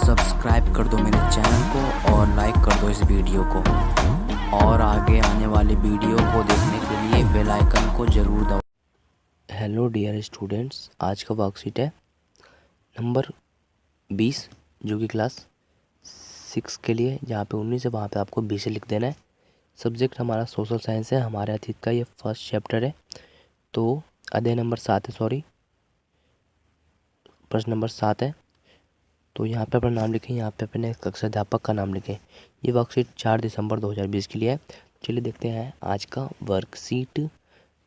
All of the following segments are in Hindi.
सब्सक्राइब कर दो मेरे चैनल को और लाइक कर दो इस वीडियो को, और आगे आने वाले वीडियो को देखने के लिए बेल आइकन को ज़रूर दबाओ। हेलो डियर स्टूडेंट्स, आज का वर्कशीट है नंबर 20 जो कि क्लास 6 के लिए, जहाँ पे 19 है वहाँ पे आपको 20 लिख देना है। सब्जेक्ट हमारा सोशल साइंस है, हमारे अतीत का ये फर्स्ट चैप्टर है। तो अध्याय नंबर 7 है, सॉरी प्रश्न नंबर 7 है। तो यहाँ पे अपना नाम लिखें, यहाँ पे अपने कक्षा अध्यापक का नाम लिखें। ये वर्कशीट 4 दिसंबर 2020 के लिए है। चलिए देखते हैं आज का वर्कशीट।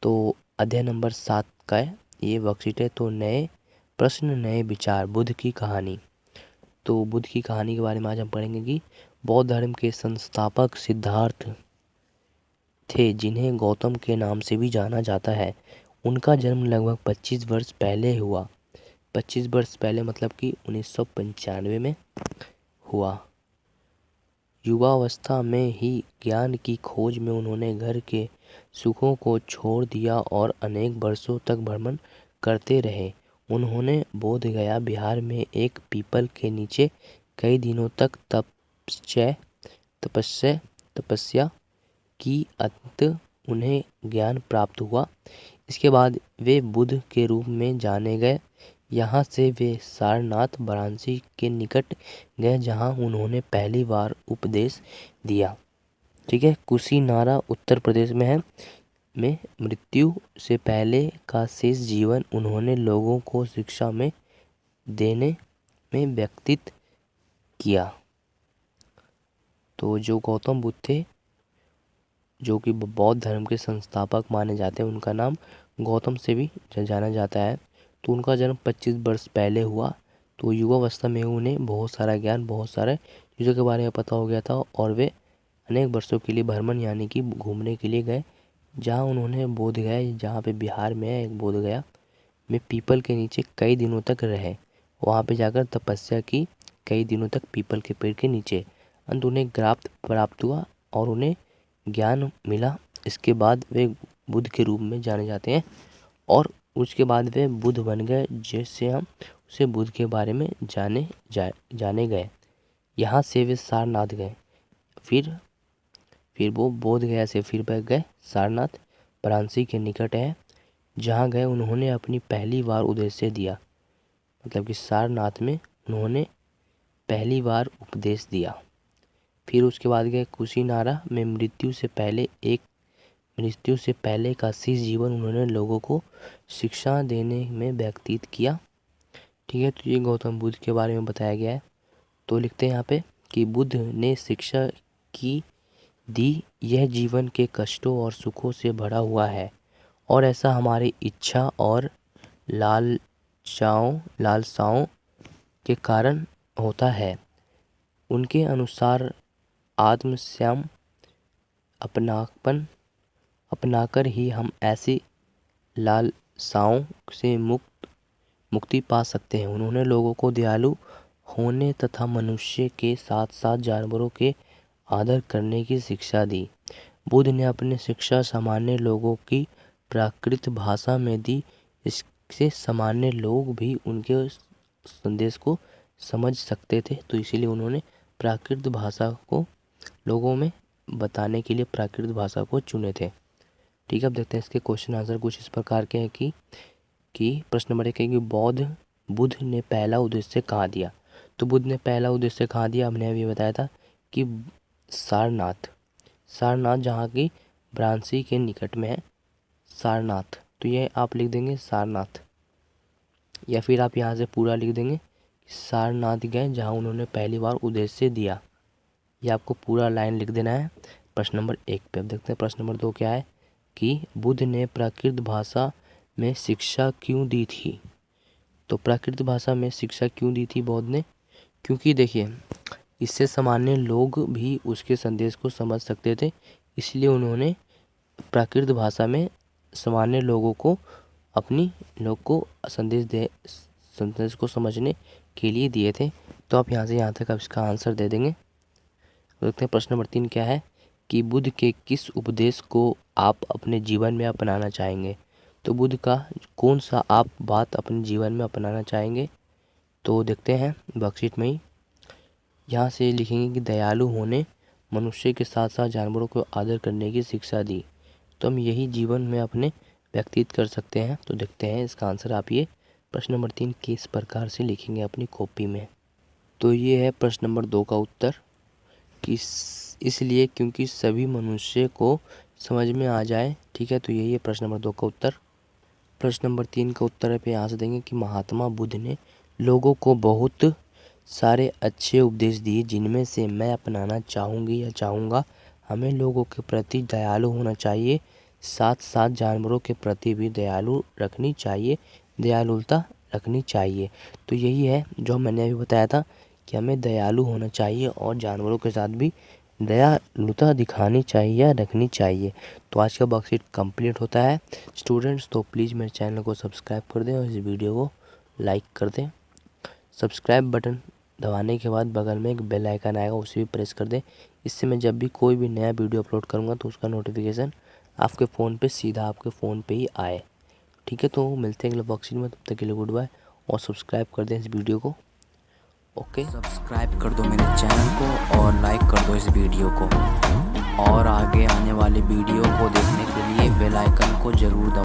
तो अध्याय नंबर 7 का है ये वर्कशीट है। तो नए प्रश्न नए विचार, बुद्ध की कहानी। तो बुद्ध की कहानी के बारे में आज हम पढ़ेंगे कि बौद्ध धर्म के संस्थापक सिद्धार्थ थे, जिन्हें गौतम के नाम से भी जाना जाता है। उनका जन्म लगभग 25 वर्ष पहले हुआ। 25 वर्ष पहले मतलब कि 1995 में हुआ। युवावस्था में ही ज्ञान की खोज में उन्होंने घर के सुखों को छोड़ दिया और अनेक वर्षों तक भ्रमण करते रहे। उन्होंने बोधगया बिहार में एक पीपल के नीचे कई दिनों तक तपस्या की। अंत उन्हें ज्ञान प्राप्त हुआ। इसके बाद वे बुद्ध के रूप में जाने गए। यहाँ से वे सारनाथ वाराणसी के निकट गए, जहाँ उन्होंने पहली बार उपदेश दिया। ठीक है, कुशीनारा उत्तर प्रदेश में है। में मृत्यु से पहले का शेष जीवन उन्होंने लोगों को शिक्षा में देने में व्यतीत किया। तो जो गौतम बुद्ध थे, जो कि बौद्ध धर्म के संस्थापक माने जाते हैं, उनका नाम गौतम से भी जाना जाता है। तो उनका जन्म 25 वर्ष पहले हुआ। तो युवावस्था में उन्हें बहुत सारा ज्ञान, बहुत सारे चीज़ों के बारे में पता हो गया था, और वे अनेक वर्षों के लिए भ्रमण यानी कि घूमने के लिए गए, जहाँ उन्होंने बोधगया, जहाँ पे बिहार में है एक बोधगया में पीपल के नीचे कई दिनों तक रहे। वहाँ पे जाकर तपस्या की कई दिनों तक पीपल के पेड़ के नीचे। अंत उन्हें ज्ञान प्राप्त हुआ और उन्हें ज्ञान मिला। इसके बाद वे बुद्ध के रूप में जाने जाते हैं, और उसके बाद वे बुद्ध बन गए, जिससे हम उसे बुद्ध के बारे में जाने गए। यहाँ से वे सारनाथ गए। फिर वो बोध गया से फिर वे गए सारनाथ, वाराणसी के निकट है, जहाँ गए उन्होंने अपनी पहली बार उद्देश्य दिया। मतलब कि सारनाथ में उन्होंने पहली बार उपदेश दिया। फिर उसके बाद गए कुशीनारा में मृत्यु से पहले का शेष जीवन उन्होंने लोगों को शिक्षा देने में व्यतीत किया। ठीक है, तो ये गौतम बुद्ध के बारे में बताया गया है। तो लिखते हैं यहाँ पे कि बुद्ध ने शिक्षा की दी, यह जीवन के कष्टों और सुखों से भरा हुआ है, और ऐसा हमारी इच्छा और लालसाओं के कारण होता है। उनके अनुसार आत्मसंयम अपनाकर ही हम ऐसी लालसाओं से मुक्ति पा सकते हैं। उन्होंने लोगों को दयालु होने तथा मनुष्य के साथ साथ जानवरों के आदर करने की शिक्षा दी। बुद्ध ने अपनी शिक्षा सामान्य लोगों की प्राकृत भाषा में दी। इससे सामान्य लोग भी उनके संदेश को समझ सकते थे, तो इसीलिए उन्होंने प्राकृत भाषा को लोगों में बताने के लिए प्राकृत भाषा को चुने थे। ठीक है, अब देखते हैं इसके क्वेश्चन आंसर कुछ इस प्रकार के हैं कि प्रश्न नंबर 1 है कि बुद्ध ने पहला उद्देश्य कहाँ दिया। तो बुद्ध ने पहला उद्देश्य कहाँ दिया, हमने अभी बताया था कि सारनाथ जहाँ की वाराणसी के निकट में है सारनाथ। तो ये आप लिख देंगे सारनाथ, या फिर आप यहाँ से पूरा लिख देंगे सारनाथ गए जहाँ उन्होंने पहली बार उद्देश्य दिया। ये आपको पूरा लाइन लिख देना है प्रश्न नंबर 1 पे। अब देखते हैं प्रश्न नंबर 2 क्या है कि बुद्ध ने प्राकृत भाषा में शिक्षा क्यों दी थी। तो प्राकृत भाषा में शिक्षा क्यों दी थी बौद्ध ने, क्योंकि देखिए इससे सामान्य लोग भी उसके संदेश को समझ सकते थे, इसलिए उन्होंने प्राकृत भाषा में सामान्य लोगों को संदेश को समझने के लिए दिए थे। तो आप यहाँ से यहाँ तक आप इसका आंसर दे देंगे। देखते हैं प्रश्न नंबर 3 क्या है कि बुद्ध के किस उपदेश को आप अपने जीवन में अपनाना चाहेंगे। तो बुद्ध का कौन सा आप बात अपने जीवन में अपनाना चाहेंगे। तो देखते हैं वर्कशीट में ही यहाँ से लिखेंगे कि दयालु होने, मनुष्य के साथ साथ जानवरों को आदर करने की शिक्षा दी। तो हम यही जीवन में अपने व्यतीत कर सकते हैं। तो देखते हैं इसका आंसर। आप ये प्रश्न नंबर 3 किस प्रकार से लिखेंगे अपनी कॉपी में। तो ये है प्रश्न नंबर 2 का उत्तर, कि इसलिए क्योंकि सभी मनुष्य को समझ में आ जाए। ठीक है, तो यही है प्रश्न नंबर 2 का उत्तर। प्रश्न नंबर 3 का उत्तर पे यहाँ से देंगे कि महात्मा बुद्ध ने लोगों को बहुत सारे अच्छे उपदेश दिए, जिनमें से मैं अपनाना चाहूँगी या चाहूँगा। हमें लोगों के प्रति दयालु होना चाहिए, साथ साथ जानवरों के प्रति भी दयालुता रखनी चाहिए। तो यही है जो मैंने अभी बताया था कि हमें दयालु होना चाहिए और जानवरों के साथ भी दयालुता दिखानी चाहिए या रखनी चाहिए। तो आज का वर्कशीट कंप्लीट होता है स्टूडेंट्स। तो प्लीज़ मेरे चैनल को सब्सक्राइब कर दें और इस वीडियो को लाइक कर दें। सब्सक्राइब बटन दबाने के बाद बगल में एक बेल आइकन आएगा, उसे भी प्रेस कर दें। इससे मैं जब भी कोई भी नया वीडियो अपलोड करूँगा तो उसका नोटिफिकेशन आपके फ़ोन पे सीधा आपके फ़ोन पे ही आए। ठीक है, तो मिलते हैं अगले वर्कशीट में। तब तक के लिए गुड बाय और सब्सक्राइब कर दें इस वीडियो को। ओके, सब्सक्राइब कर दो मेरे चैनल को और लाइक कर दो इस वीडियो को, और आगे आने वाले वीडियो को देखने के लिए बेल आइकन को ज़रूर दबाएं।